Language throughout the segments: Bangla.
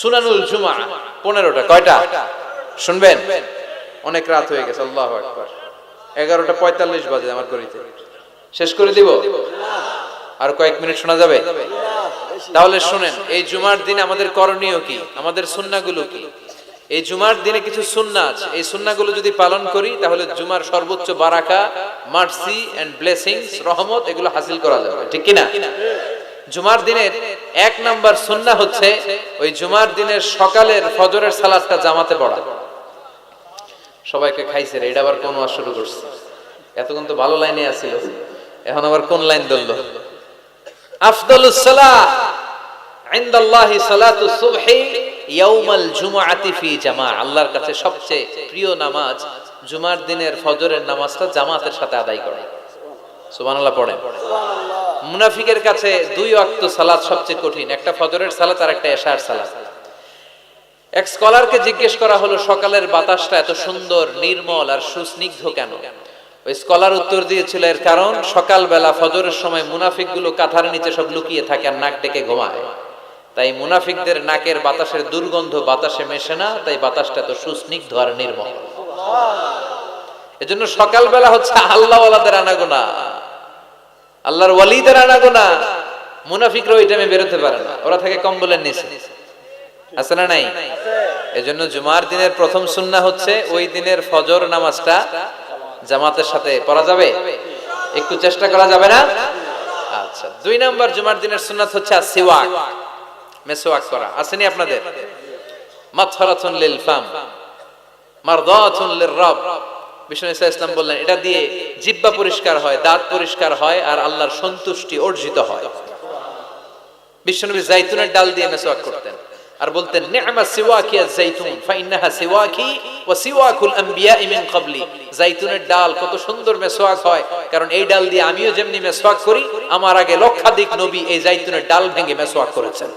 সুনানুল জুমা 15টা। কয়টা শুনবেন? অনেক রাত হয়ে গেছে। আল্লাহু আকবার। 11:45 বাজে আমার ঘড়িতে। শেষ করে দিব? আর কয়েক মিনিট শোনা যাবে? তাহলে শুনেন, এই জুমার দিনে আমাদের করণীয় কি, আমাদের সুন্নাহগুলো কি? এই জুমার দিনে কিছু সুন্নাহ আছে, এই সুন্নাহগুলো যদি পালন করি তাহলে জুমার সর্বোচ্চ বারাকা, মার্সি এন্ড ব্লেসিংস, রহমত এগুলো হাসিল করা যাবে, ঠিক কি না? জুমার দিনের 1 নাম্বার সুন্নাহ হচ্ছে ওই জুমার দিনের সকালের ফজরের সালাতটা জামাতে পড়া। সবাইকে খাইছে রে, এটা আবার কোন ওয়াজ শুরু করছে? এতক্ষণ তো ভালো লাইনে আছিল, এখন আবার কোন লাইন ধরলো? আফদালুস সালাহ ইনদাল্লাহি সালাতুস সুবহি ইয়াউমাল জুমআতি ফি জামাআ। আল্লাহর কাছে সবচেয়ে প্রিয় নামাজ জুমার দিনের ফজরের নামাজটা জামাতের সাথে আদায় করা। সুবহানাল্লাহ পড়েন। মুনাফিকের কাছে 2 ওয়াক্ত সালাত সবচেয়ে কঠিন, একটা ফজরের সালাত আর একটা এশার সালাত। এক স্কলারকে জিজ্ঞেস করা হলো সকালের বাতাসটা এত সুন্দর, নির্মল আর সুস্নিগ্ধ কেন? ওই স্কলার উত্তর দিয়েছিল, এর কারণ সকালবেলা ফজরের সময় মুনাফিকগুলো কাঁথার নিচে সব লুকিয়ে থাকে আর নাক ডেকে ঘুমায়, তাই মুনাফিকদের নাকের বাতাসের দুর্গন্ধ বাতাসে মেশে না, তাই বাতাসটা এত সুস্নিগ্ধ আর নির্মল। এজন্য সকালবেলা হচ্ছে আল্লাহওয়ালাদের আনাগোনা, আল্লাহর ওয়ালিদের আনাগোনা। মুনাফিকরা ওই টাইমে বেরোতে পারে না, ওরা থাকে কম্বলের নিচে। আছে না নাই? এজন্য জুমার দিনের প্রথম সুন্নাহ হচ্ছে ওই দিনের ফজর নামাজটা জামাতের সাথে পড়া যাবে? একটু চেষ্টা করা যাবে না? আচ্ছা, 2 নাম্বার জুমার দিনের সুন্নাত হচ্ছে সিওয়াক, মেসওয়াক করা। আসেনি আপনাদের? মাতহারাতুন লিল ফাম মারদাতুন লির রব। বিষ্ণু ইসলাম বললেন এটা দিয়ে জিহ্বা পরিষ্কার হয়, দাঁত পরিষ্কার হয় আর আল্লাহর সন্তুষ্টি অর্জিত হয়। বিশ্বনবী জাইতুনের ডাল দিয়ে মেসওয়াক করতেন আর বলতেন নি'মা সিওয়াকিয়া যাইতুন ফাইন্নাহা সিওয়াকি ওয়া সিওয়াকুল আমবিয়া মিন ক্বাবলি। জাইতুনের ডাল কত সুন্দর মেসওয়াক হয়, কারণ এই ডাল দিয়ে আমিও যেমনি মেসওয়াক করি, আমার আগে লক্ষাধিক নবী এই জাইতুনের ডাল ভেঙে মেসওয়াক করেছেন।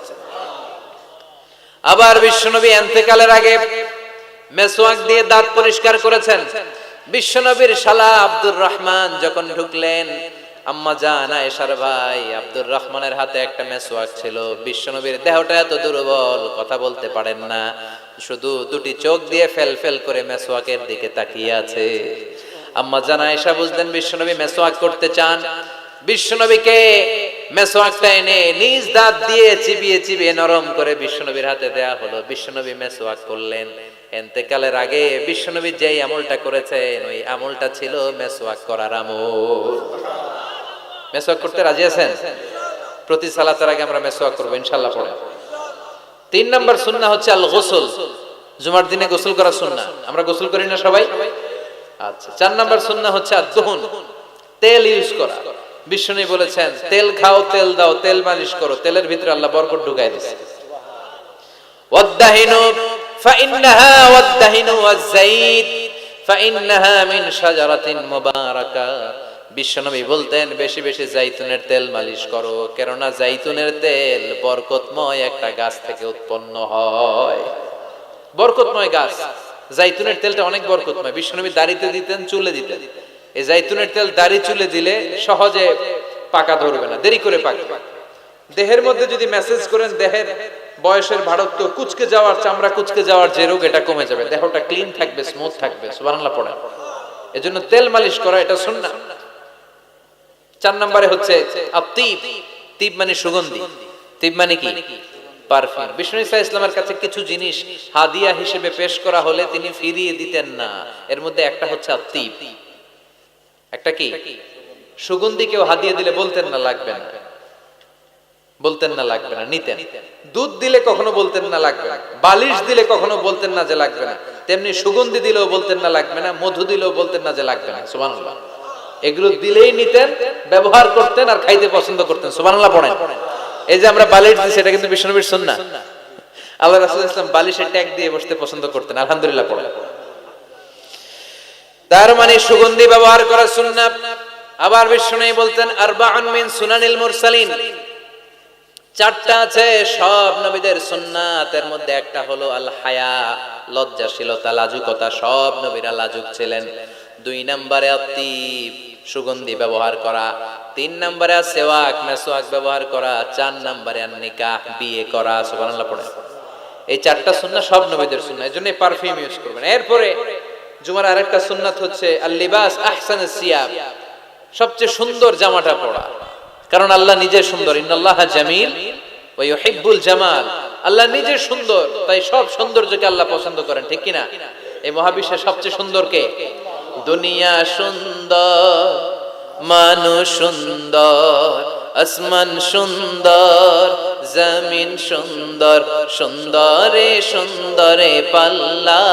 আবার বিশ্বনবী ইন্তেকালের আগে মেসওয়াক দিয়ে দাঁত পরিষ্কার করেছেন। বিশ্বনবীর শালা আব্দুর রহমান যখন ঢুকলেন, আম্মা জান আয়েশার ভাই আব্দুর রহমানের হাতে একটা মেসওয়াক ছিল। বিশ্বনবীর দেহটা এত দুর্বল, কথা বলতে পারেন না, শুধু 2টি চোখ দিয়ে ফেল ফেল করে মেসওয়াকের দিকে তাকিয়ে আছে। আম্মা জান আয়েশা বুঝলেন বিশ্বনবী মেসওয়াক করতে চান। বিশ্বনবীকে মেসওয়াকটা এনে নিজ দাঁত দিয়ে চিবিয়ে চিবিয়ে নরম করে বিশ্বনবীর হাতে দেয়া হলো। বিশ্বনবী মেসওয়াক করলেন। ইন্তেকালের আগে বিশ্বনবী যেই আমলটা করেছেন ওই আমলটা ছিল মেসওয়াক করার আমল। মেসওয়াক করতে রাজি আছেন? প্রতি সালাতের আগে আমরা মেসওয়াক করব ইনশাআল্লাহ পড়ে। 3 নাম্বার সুন্নাহ হচ্ছে আল গোসল। জুমার দিনে গোসল করা সুন্নাহ। আমরা গোসল করি না সবাই? আচ্ছা। 4 নাম্বার সুন্নাহ হচ্ছে আদ-দুহুন, তেল ইউজ করা। বিশ্বনবী বলেছেন তেল খাও, তেল দাও, তেল মালিশ করো, তেলের ভিতরে আল্লাহ বরকত ঢুকায় দিয়েছে। ওয়াদ-দাহিনু ফাইন্নাহা ওয়াদ-দাহিনু ওয়াজ-যাইত ফাইন্নাহা মিন শাজারাতিন মুবারাকা। বিশ্বনবী বলতেন বেশি বেশি জাইতুনের তেল মালিশ করো, কেননা জাইতুনের তেল বরকতময় একটা গাছ থেকে উৎপন্ন হয়। বরকতময় গাছ জাইতুনের তেলটা অনেক বরকতময়। বিশ্বনবী দাড়িতে দিতেন, চুলে দিতেন। এই জাইতুনের তেল দাড়ি চুলে দিলে সহজে পাকা ধরবে না, দেরি করে পাকবে। দেহের মধ্যে যদি মেসেজ করেন দেহের বয়সের ভারত্ব, কুচকে যাওয়ার, চামড়া কুচকে যাওয়ার যে রোগ, এটা কমে যাবে, দেহটা ক্লিন থাকবে, স্মুথ থাকবে। সুবহানাল্লাহ পড়ে। এজন্য তেল মালিশ করা এটা সুন্নাহ। 4 নম্বরে হচ্ছে আত-তিব। তিব মানে সুগন্ধি। তিব মানে কি? পারফিউম। বিষ্ণু ইসলামের কাছে কিছু জিনিস হাদিয়া হিসেবে পেশ করা হলে তিনি ফিরিয়ে দিতেন না। এর মধ্যে একটা হচ্ছে আত-তিব। একটা কি? সুগন্ধি। কেউ হাদিয়া দিলে বলতেন না লাগবে না, বলতেন না লাগবে না, নিতেন। দুধ দিলে কখনো বলতেন না লাগবে না, বালিশ দিলে কখনো বলতেন না যে লাগবে না, তেমনি সুগন্ধি দিলেও বলতেন না লাগবে না, মধু দিলেও বলতেন না যে লাগবে না। সুবহানাল্লাহ। এগুলো দিলেই নিতেন, ব্যবহার করতেন আর খাইতে পছন্দ করতেন। সুবহানাল্লাহ পড়েন। এই যে আমরা বালিশ দিই, সেটা কিন্তু বিশ্বনবীর সুন্নাহ। আল্লাহ রাসূল সাল্লাল্লাহু আলাইহি ওয়াসাল্লাম বালিশের ট্যাগ দিয়ে বসতে পছন্দ করতেন। আলহামদুলিল্লাহ পড়েন। তার মানে সুগন্ধি ব্যবহার করা সুন্নাহ। আবার বিশ্বনবী বলতেন আরবাউন মিন সুনানিল মুরসালিন। 4টা আছে সব নবীদের সুন্নাত। এর মধ্যে একটা হলো আল হায়া, লজ্জাশীলতা, লাজুকতা। সব নবীরা লাজুক ছিলেন। 2 নম্বরে আত-তিব, সুগন্ধি ব্যবহার করা। 3 নম্বরে সিওয়াক, মেসওয়াক ব্যবহার করা। 4 নম্বরে আন-নিকাহ, বিয়ে করা। সুবহানাল্লাহ পড়ে। এই চারটা সুন্নাহ সব নবীদের সুন্নাহ, এজন্য পারফিউম ইউজ করবেন। এরপরে জুমার আরেকটা সুন্নাত হচ্ছে আল লিবাস আহসানুস সিয়াব, সবচেয়ে সুন্দর জামাটা পরা। কারণ আল্লাহ নিজে সুন্দর, ইন্নাল্লাহা জামিল ওয়া ইউহিব্বুল জামাল, আল্লাহ নিজে সুন্দর, তাই সব সৌন্দর্যকে আল্লাহ পছন্দ করেন, ঠিক কিনা? এই মহাবিশ্বের সবচেয়ে সুন্দর কে? দুনিয়া সুন্দর, মানুষ সুন্দর, আসমান সুন্দর, জমিন সুন্দর, সুন্দরে সুন্দরে পাল্লা।